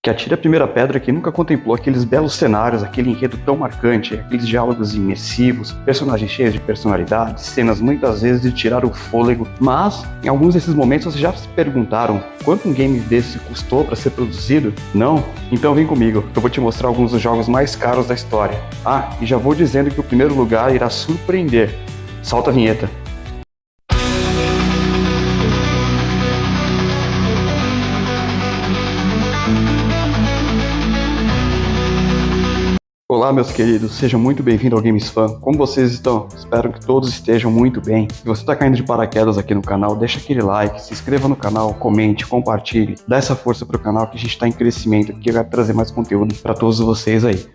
que atire a primeira pedra que nunca contemplou aqueles belos cenários, aquele enredo tão marcante, aqueles diálogos imersivos, personagens cheios de personalidade, cenas muitas vezes de tirar o fôlego, mas em alguns desses momentos vocês já se perguntaram quanto um game desse custou para ser produzido? Não? Então vem comigo, que eu vou te mostrar alguns dos jogos mais caros da história. Ah, e já vou dizendo que o primeiro lugar irá surpreender. Solta a vinheta. Olá meus queridos, sejam muito bem-vindos ao Games Fan. Como vocês estão? Espero que todos estejam muito bem. Se você está caindo de paraquedas aqui no canal, deixa aquele like, se inscreva no canal, comente, compartilhe, dá essa força pro canal que a gente está em crescimento, que vai trazer mais conteúdo para todos vocês aí.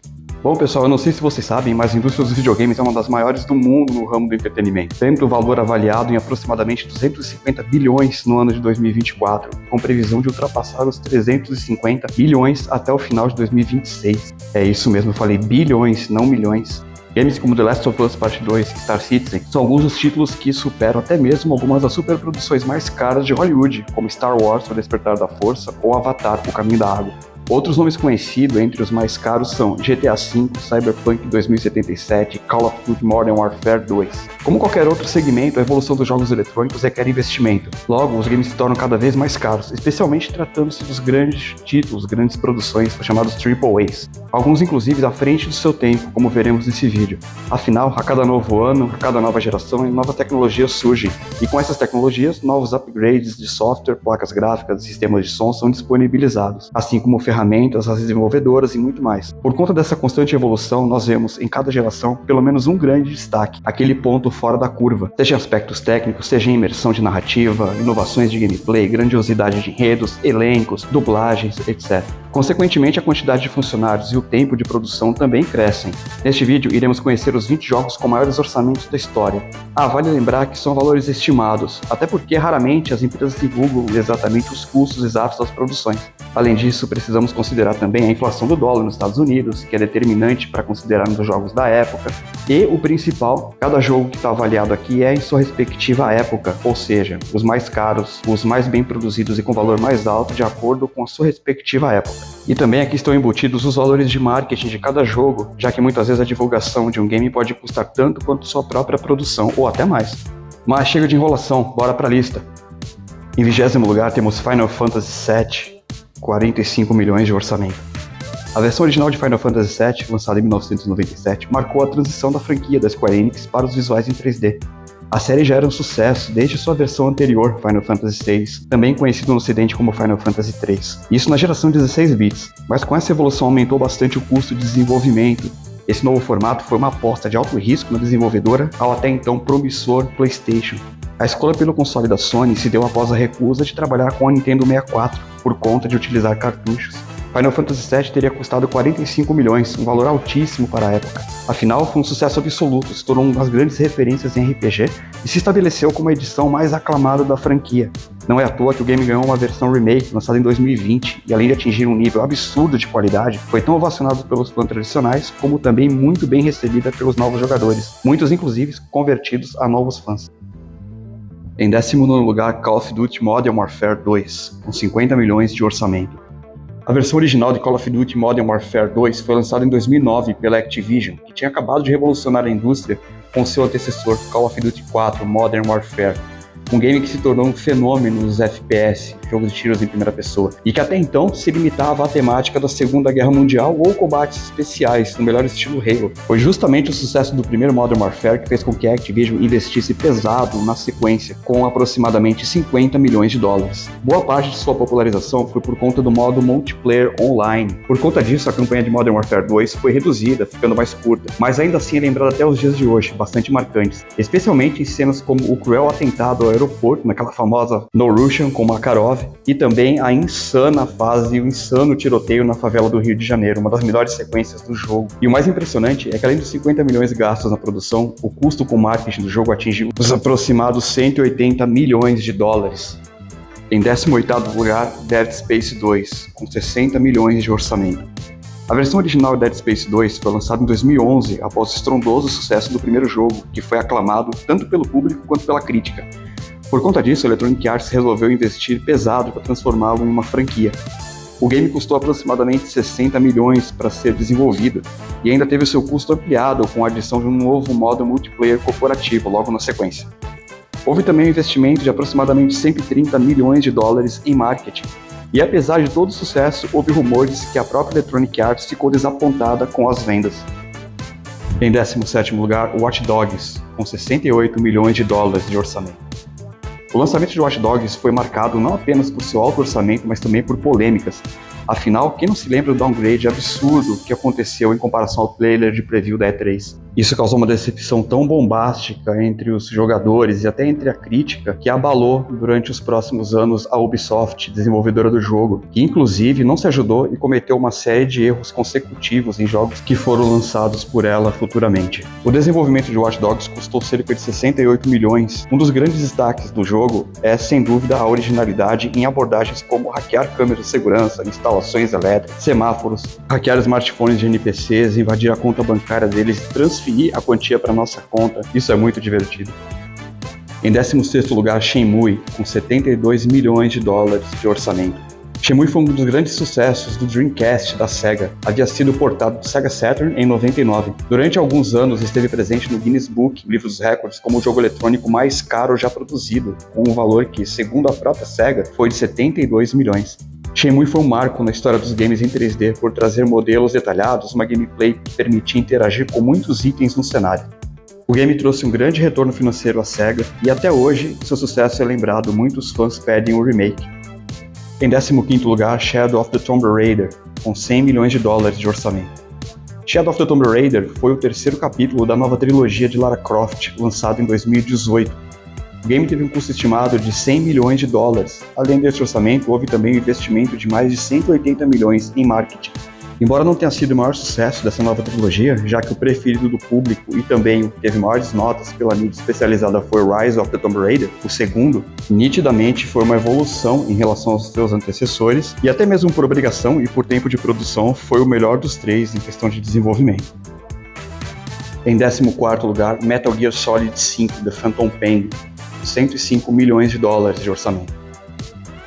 Bom pessoal, eu não sei se vocês sabem, mas a indústria dos videogames é uma das maiores do mundo no ramo do entretenimento, tendo o valor avaliado em aproximadamente 250 bilhões no ano de 2024, com previsão de ultrapassar os 350 bilhões até o final de 2026. É isso mesmo, eu falei bilhões, não milhões. Games como The Last of Us Part 2 e Star Citizen são alguns dos títulos que superam até mesmo algumas das superproduções mais caras de Hollywood, como Star Wars, O Despertar da Força ou Avatar, O Caminho da Água. Outros nomes conhecidos entre os mais caros são GTA V, Cyberpunk 2077 e Call of Duty Modern Warfare 2. Como qualquer outro segmento, a evolução dos jogos eletrônicos requer investimento. Logo, os games se tornam cada vez mais caros, especialmente tratando-se dos grandes títulos, grandes produções, chamados AAAs. Alguns inclusive à frente do seu tempo, como veremos nesse vídeo. Afinal, a cada novo ano, a cada nova geração, novas tecnologias surgem. E com essas tecnologias, novos upgrades de software, placas gráficas e sistemas de som são disponibilizados, assim como ferramentas, as desenvolvedoras e muito mais. Por conta dessa constante evolução, nós vemos em cada geração pelo menos um grande destaque, aquele ponto fora da curva, seja em aspectos técnicos, seja em imersão de narrativa, inovações de gameplay, grandiosidade de enredos, elencos, dublagens, etc. Consequentemente, a quantidade de funcionários e o tempo de produção também crescem. Neste vídeo, iremos conhecer os 20 jogos com maiores orçamentos da história. Vale lembrar que são valores estimados, até porque raramente as empresas divulgam exatamente os custos exatos das produções. Além disso, precisamos considerar também a inflação do dólar nos Estados Unidos, que é determinante para considerarmos os jogos da época. E o principal, cada jogo que está avaliado aqui é em sua respectiva época, ou seja, os mais caros, os mais bem produzidos e com valor mais alto de acordo com a sua respectiva época. E também aqui estão embutidos os valores de marketing de cada jogo, já que muitas vezes a divulgação de um game pode custar tanto quanto sua própria produção, ou até mais. Mas chega de enrolação, bora pra lista. Em 20º lugar temos Final Fantasy VII, 45 milhões de orçamento. A versão original de Final Fantasy VII, lançada em 1997, marcou a transição da franquia da Square Enix para os visuais em 3D. A série já era um sucesso desde sua versão anterior, Final Fantasy VI, também conhecido no ocidente como Final Fantasy III. Isso na geração 16 bits, mas com essa evolução aumentou bastante o custo de desenvolvimento. Esse novo formato foi uma aposta de alto risco na desenvolvedora ao até então promissor PlayStation. A escolha pelo console da Sony se deu após a recusa de trabalhar com a Nintendo 64, por conta de utilizar cartuchos. Final Fantasy VII teria custado 45 milhões, um valor altíssimo para a época. Afinal, foi um sucesso absoluto, se tornou uma das grandes referências em RPG e se estabeleceu como a edição mais aclamada da franquia. Não é à toa que o game ganhou uma versão remake, lançada em 2020, e além de atingir um nível absurdo de qualidade, foi tão ovacionado pelos fãs tradicionais, como também muito bem recebida pelos novos jogadores, muitos inclusive convertidos a novos fãs. Em 19º lugar, Call of Duty Modern Warfare 2, com 50 milhões de orçamento. A versão original de Call of Duty Modern Warfare 2 foi lançada em 2009 pela Activision, que tinha acabado de revolucionar a indústria com seu antecessor Call of Duty 4 Modern Warfare, um game que se tornou um fenômeno nos FPS, jogos de tiros em primeira pessoa, e que até então se limitava à temática da Segunda Guerra Mundial ou combates especiais, no melhor estilo Halo. Foi justamente o sucesso do primeiro Modern Warfare que fez com que a Activision investisse pesado na sequência, com aproximadamente 50 milhões de dólares. Boa parte de sua popularização foi por conta do modo multiplayer online. Por conta disso, a campanha de Modern Warfare 2 foi reduzida, ficando mais curta, mas ainda assim é lembrada até os dias de hoje, bastante marcantes, especialmente em cenas como o cruel atentado ao aeroporto, naquela famosa No Russian com Makarov, e também a insana fase e o insano tiroteio na favela do Rio de Janeiro, uma das melhores sequências do jogo. E o mais impressionante é que além dos 50 milhões gastos na produção, o custo com marketing do jogo atingiu os aproximados 180 milhões de dólares. Em 18º lugar, Dead Space 2, com 60 milhões de orçamento. A versão original de Dead Space 2 foi lançada em 2011 após o estrondoso sucesso do primeiro jogo, que foi aclamado tanto pelo público quanto pela crítica. Por conta disso, a Electronic Arts resolveu investir pesado para transformá-lo em uma franquia. O game custou aproximadamente 60 milhões para ser desenvolvido e ainda teve seu custo ampliado com a adição de um novo modo multiplayer corporativo logo na sequência. Houve também um investimento de aproximadamente 130 milhões de dólares em marketing, e apesar de todo o sucesso, houve rumores que a própria Electronic Arts ficou desapontada com as vendas. Em 17º lugar, Watch Dogs, com 68 milhões de dólares de orçamento. O lançamento de Watch Dogs foi marcado não apenas por seu alto orçamento, mas também por polêmicas. Afinal, quem não se lembra do downgrade absurdo que aconteceu em comparação ao trailer de preview da E3? Isso causou uma decepção tão bombástica entre os jogadores e até entre a crítica que abalou durante os próximos anos a Ubisoft, desenvolvedora do jogo, que inclusive não se ajudou e cometeu uma série de erros consecutivos em jogos que foram lançados por ela futuramente. O desenvolvimento de Watch Dogs custou cerca de 68 milhões. Um dos grandes destaques do jogo é, sem dúvida, a originalidade em abordagens como hackear câmeras de segurança, instalações elétricas, semáforos, hackear smartphones de NPCs, invadir a conta bancária deles e transferir a quantia para nossa conta. Isso é muito divertido. Em 16º lugar, Shenmue, com 72 milhões de dólares de orçamento. Shenmue foi um dos grandes sucessos do Dreamcast da Sega. Havia sido portado do Sega Saturn em 99. Durante alguns anos esteve presente no Guinness Book, livro dos recordes, como o jogo eletrônico mais caro já produzido, com um valor que, segundo a própria Sega, foi de 72 milhões. Shenmue foi um marco na história dos games em 3D por trazer modelos detalhados, uma gameplay que permitia interagir com muitos itens no cenário. O game trouxe um grande retorno financeiro à SEGA e até hoje seu sucesso é lembrado, muitos fãs pedem um remake. Em 15º lugar, Shadow of the Tomb Raider, com 100 milhões de dólares de orçamento. Shadow of the Tomb Raider foi o terceiro capítulo da nova trilogia de Lara Croft, lançado em 2018. O game teve um custo estimado de 100 milhões de dólares. Além desse orçamento, houve também um investimento de mais de 180 milhões em marketing. Embora não tenha sido o maior sucesso dessa nova trilogia, já que o preferido do público e também o que teve maiores notas pela mídia especializada foi Rise of the Tomb Raider, o segundo, nitidamente foi uma evolução em relação aos seus antecessores, e até mesmo por obrigação e por tempo de produção, foi o melhor dos três em questão de desenvolvimento. Em 14º lugar, Metal Gear Solid 5 The Phantom Pain, 105 milhões de dólares de orçamento.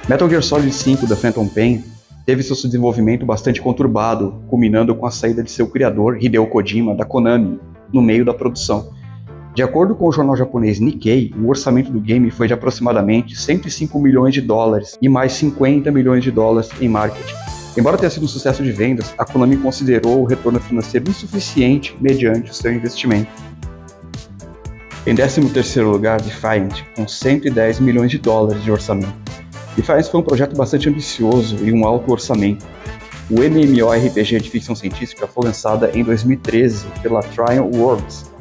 Metal Gear Solid 5 The Phantom Pain teve seu desenvolvimento bastante conturbado, culminando com a saída de seu criador, Hideo Kojima, da Konami, no meio da produção. De acordo com o jornal japonês Nikkei, o orçamento do game foi de aproximadamente 105 milhões de dólares e mais 50 milhões de dólares em marketing. Embora tenha sido um sucesso de vendas, a Konami considerou o retorno financeiro insuficiente mediante o seu investimento. Em 13º lugar, Defiant, com 110 milhões de dólares de orçamento. Defiant foi um projeto bastante ambicioso e um alto orçamento. O MMORPG de ficção científica foi lançado em 2013 pela Trion Worlds.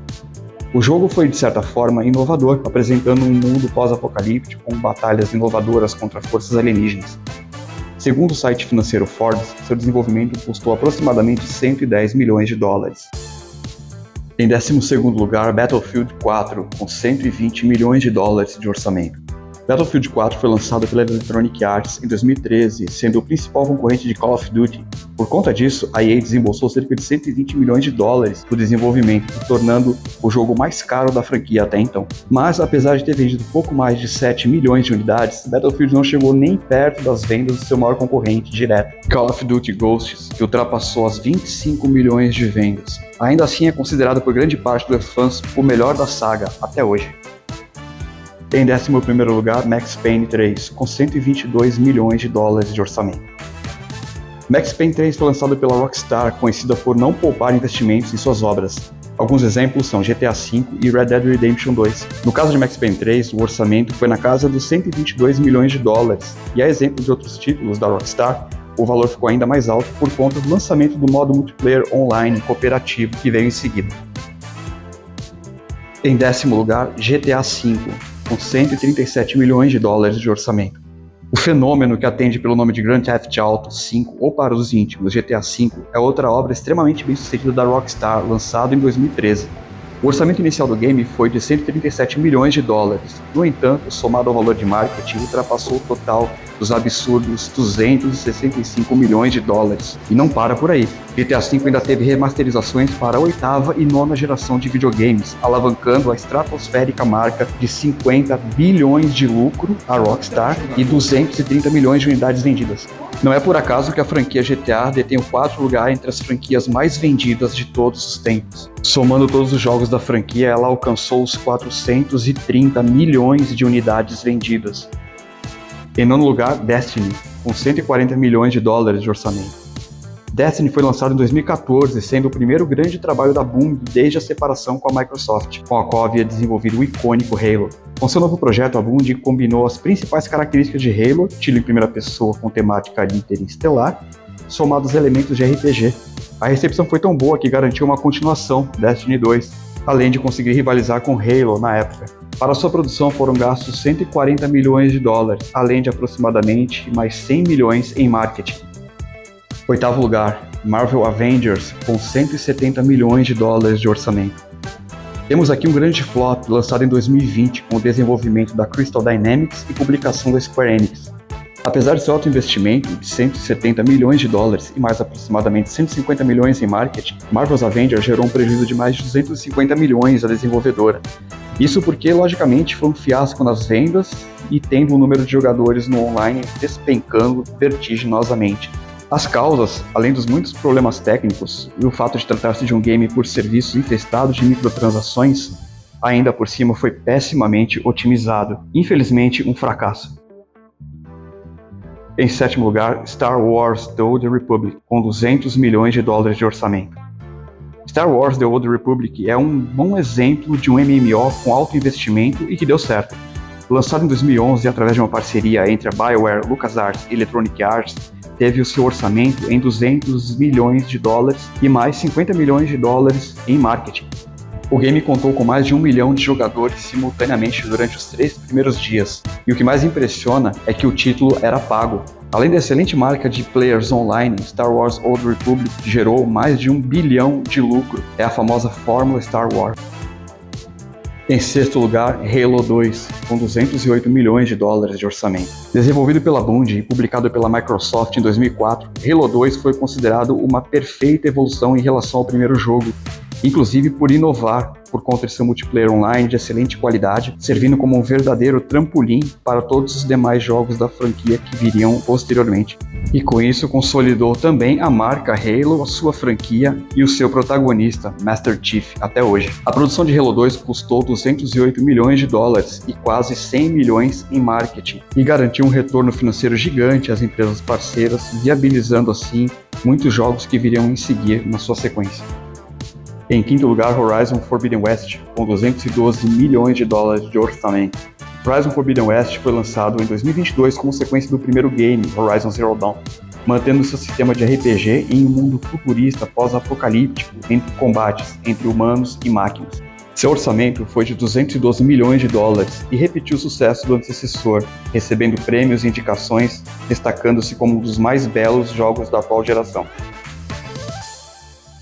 O jogo foi, de certa forma, inovador, apresentando um mundo pós-apocalíptico com batalhas inovadoras contra forças alienígenas. Segundo o site financeiro Forbes, seu desenvolvimento custou aproximadamente 110 milhões de dólares. Em 12º lugar, Battlefield 4, com 120 milhões de dólares de orçamento. Battlefield 4 foi lançado pela Electronic Arts em 2013, sendo o principal concorrente de Call of Duty. Por conta disso, a EA desembolsou cerca de 120 milhões de dólares no desenvolvimento, tornando o jogo mais caro da franquia até então. Mas, apesar de ter vendido pouco mais de 7 milhões de unidades, Battlefield não chegou nem perto das vendas do seu maior concorrente direto, Call of Duty Ghosts, que ultrapassou as 25 milhões de vendas. Ainda assim, é considerado por grande parte dos fãs o melhor da saga até hoje. Em 11º lugar, Max Payne 3, com 122 milhões de dólares de orçamento. Max Payne 3 foi lançado pela Rockstar, conhecida por não poupar investimentos em suas obras. Alguns exemplos são GTA V e Red Dead Redemption 2. No caso de Max Payne 3, o orçamento foi na casa dos 122 milhões de dólares, e a exemplo de outros títulos da Rockstar, o valor ficou ainda mais alto por conta do lançamento do modo multiplayer online cooperativo que veio em seguida. Em 10º lugar, GTA V, com 137 milhões de dólares de orçamento. O fenômeno que atende pelo nome de Grand Theft Auto V, ou para os íntimos, GTA V, é outra obra extremamente bem sucedida da Rockstar, lançado em 2013. O orçamento inicial do game foi de 137 milhões de dólares. No entanto, somado ao valor de marketing, ultrapassou o total dos absurdos 265 milhões de dólares. E não para por aí. GTA V ainda teve remasterizações para a 8ª e 9ª geração de videogames, alavancando a estratosférica marca de 50 bilhões de lucro à Rockstar e 230 milhões de unidades vendidas. Não é por acaso que a franquia GTA detém o 4º lugar entre as franquias mais vendidas de todos os tempos. Somando todos os jogos da franquia, ela alcançou os 430 milhões de unidades vendidas. Em nono lugar, Destiny, com 140 milhões de dólares de orçamento. Destiny foi lançado em 2014, sendo o primeiro grande trabalho da Bungie desde a separação com a Microsoft, com a qual havia desenvolvido o icônico Halo. Com seu novo projeto, a Bungie combinou as principais características de Halo, estilo em primeira pessoa com temática interestelar, somados elementos de RPG. A recepção foi tão boa que garantiu uma continuação, Destiny 2, além de conseguir rivalizar com Halo na época. Para sua produção foram gastos 140 milhões de dólares, além de aproximadamente mais 100 milhões em marketing. Oitavo lugar, Marvel Avengers, com 170 milhões de dólares de orçamento. Temos aqui um grande flop lançado em 2020 com o desenvolvimento da Crystal Dynamics e publicação da Square Enix. Apesar de seu alto investimento de 170 milhões de dólares e mais aproximadamente 150 milhões em marketing, Marvel's Avengers gerou um prejuízo de mais de 250 milhões à desenvolvedora. Isso porque, logicamente, foi um fiasco nas vendas e tendo o número de jogadores no online despencando vertiginosamente. As causas, além dos muitos problemas técnicos e o fato de tratar-se de um game por serviço infestado de microtransações, ainda por cima foi pessimamente otimizado. Infelizmente, um fracasso. Em sétimo lugar, Star Wars The Old Republic, com 200 milhões de dólares de orçamento. Star Wars The Old Republic é um bom exemplo de um MMO com alto investimento e que deu certo. Lançado em 2011 através de uma parceria entre a BioWare, LucasArts e Electronic Arts, teve o seu orçamento em 200 milhões de dólares e mais 50 milhões de dólares em marketing. O game contou com mais de 1 milhão de jogadores simultaneamente durante os 3 primeiros dias, e o que mais impressiona é que o título era pago. Além da excelente marca de players online, Star Wars Old Republic gerou mais de 1 bilhão de lucro, é a famosa fórmula Star Wars. Em sexto lugar, Halo 2, com 208 milhões de dólares de orçamento. Desenvolvido pela Bungie e publicado pela Microsoft em 2004, Halo 2 foi considerado uma perfeita evolução em relação ao primeiro jogo, inclusive por inovar por conta de seu multiplayer online de excelente qualidade, servindo como um verdadeiro trampolim para todos os demais jogos da franquia que viriam posteriormente. E com isso consolidou também a marca Halo, a sua franquia e o seu protagonista, Master Chief, até hoje. A produção de Halo 2 custou 208 milhões de dólares e quase 100 milhões em marketing, e garantiu um retorno financeiro gigante às empresas parceiras, viabilizando assim muitos jogos que viriam em seguir na sua sequência. Em quinto lugar, Horizon Forbidden West, com 212 milhões de dólares de orçamento. Horizon Forbidden West foi lançado em 2022 como sequência do primeiro game, Horizon Zero Dawn, mantendo seu sistema de RPG em um mundo futurista pós-apocalíptico entre combates entre humanos e máquinas. Seu orçamento foi de 212 milhões de dólares e repetiu o sucesso do antecessor, recebendo prêmios e indicações, destacando-se como um dos mais belos jogos da atual geração.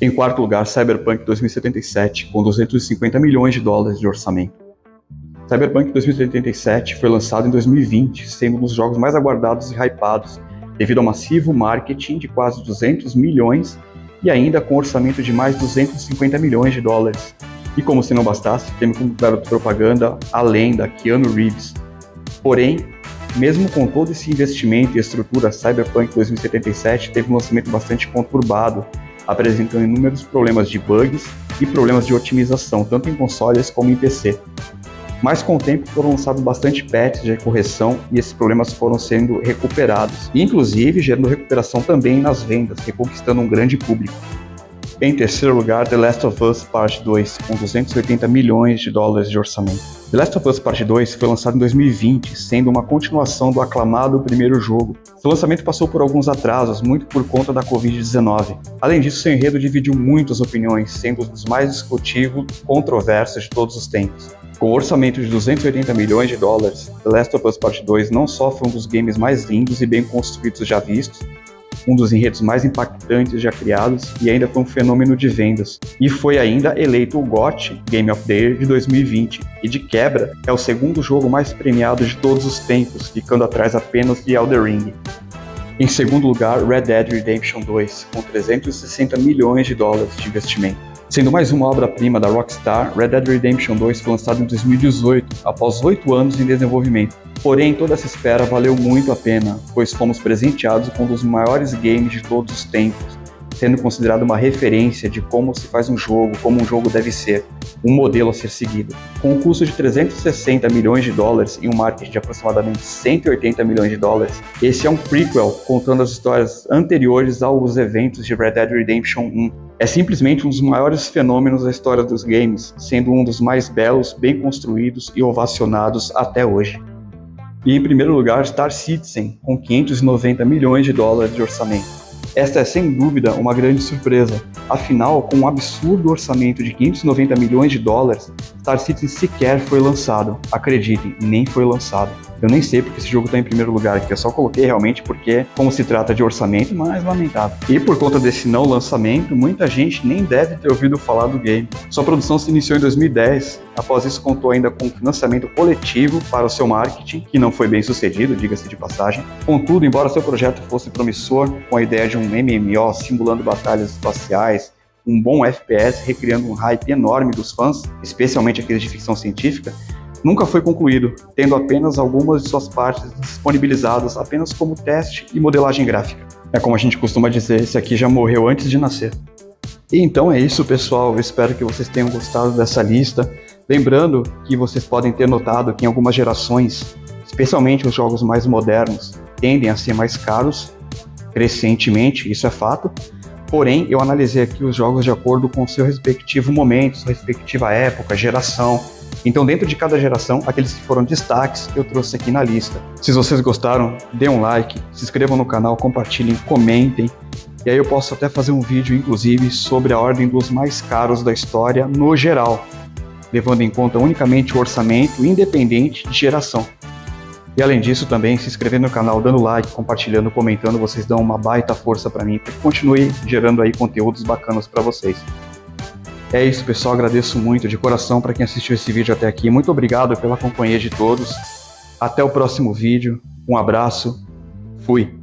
Em quarto lugar, Cyberpunk 2077, com 250 milhões de dólares de orçamento. Cyberpunk 2077 foi lançado em 2020, sendo um dos jogos mais aguardados e hypados, devido ao massivo marketing de quase 200 milhões e ainda com orçamento de mais 250 milhões de dólares. E como se não bastasse, temos como garoto propaganda a lenda Keanu Reeves. Porém, mesmo com todo esse investimento e estrutura, Cyberpunk 2077 teve um lançamento bastante conturbado, apresentando inúmeros problemas de bugs e problemas de otimização, tanto em consoles como em PC. Mas com o tempo foram lançados bastante patches de correção e esses problemas foram sendo recuperados, e inclusive gerando recuperação também nas vendas, reconquistando um grande público. Em terceiro lugar, The Last of Us Part 2, com 280 milhões de dólares de orçamento. The Last of Us Part 2 foi lançado em 2020, sendo uma continuação do aclamado primeiro jogo. Seu lançamento passou por alguns atrasos, muito por conta da Covid-19. Além disso, seu enredo dividiu muitas opiniões, sendo um dos mais discutíveis e controversos de todos os tempos. Com um orçamento de 280 milhões de dólares, The Last of Us Part 2 não só foi um dos games mais lindos e bem construídos já vistos, um dos enredos mais impactantes já criados e ainda foi um fenômeno de vendas. E foi ainda eleito o GOTY Game of the Year de 2020 e de quebra é o segundo jogo mais premiado de todos os tempos, ficando atrás apenas de Elden Ring. Em segundo lugar, Red Dead Redemption 2, com 360 milhões de dólares de investimento. Sendo mais uma obra-prima da Rockstar, Red Dead Redemption 2 foi lançado em 2018, após 8 anos em desenvolvimento. Porém, toda essa espera valeu muito a pena, pois fomos presenteados com um dos maiores games de todos os tempos, sendo considerado uma referência de como se faz um jogo, como um jogo deve ser, um modelo a ser seguido. Com um custo de 360 milhões de dólares e um marketing de aproximadamente 180 milhões de dólares, esse é um prequel contando as histórias anteriores aos eventos de Red Dead Redemption 1. É simplesmente um dos maiores fenômenos da história dos games, sendo um dos mais belos, bem construídos e ovacionados até hoje. E em primeiro lugar, Star Citizen, com 590 milhões de dólares de orçamento. Esta é sem dúvida uma grande surpresa, afinal, com um absurdo orçamento de 590 milhões de dólares, Star Citizen sequer foi lançado. Acreditem, nem foi lançado. Eu nem sei porque esse jogo está em primeiro lugar aqui, eu só coloquei realmente porque, como se trata de orçamento, mas lamentável. E por conta desse não lançamento, muita gente nem deve ter ouvido falar do game. Sua produção se iniciou em 2010, após isso contou ainda com financiamento coletivo para o seu marketing, que não foi bem sucedido, diga-se de passagem. Contudo, embora seu projeto fosse promissor, com a ideia de um MMO simulando batalhas espaciais, um bom FPS recriando um hype enorme dos fãs, especialmente aqueles de ficção científica, nunca foi concluído, tendo apenas algumas de suas partes disponibilizadas apenas como teste e modelagem gráfica. É como a gente costuma dizer, esse aqui já morreu antes de nascer. E então é isso, pessoal, eu espero que vocês tenham gostado dessa lista. Lembrando que vocês podem ter notado que em algumas gerações, especialmente os jogos mais modernos, tendem a ser mais caros, crescentemente, isso é fato. Porém, eu analisei aqui os jogos de acordo com o seu respectivo momento, sua respectiva época, geração. Então, dentro de cada geração, aqueles que foram destaques eu trouxe aqui na lista. Se vocês gostaram, dê um like, se inscrevam no canal, compartilhem, comentem. E aí eu posso até fazer um vídeo, inclusive, sobre a ordem dos mais caros da história no geral, levando em conta unicamente o orçamento independente de geração. E além disso, também se inscrever no canal, dando like, compartilhando, comentando, vocês dão uma baita força para mim, para que continue gerando aí conteúdos bacanas para vocês. É isso, pessoal, agradeço muito de coração para quem assistiu esse vídeo até aqui. Muito obrigado pela companhia de todos. Até o próximo vídeo. Um abraço. Fui.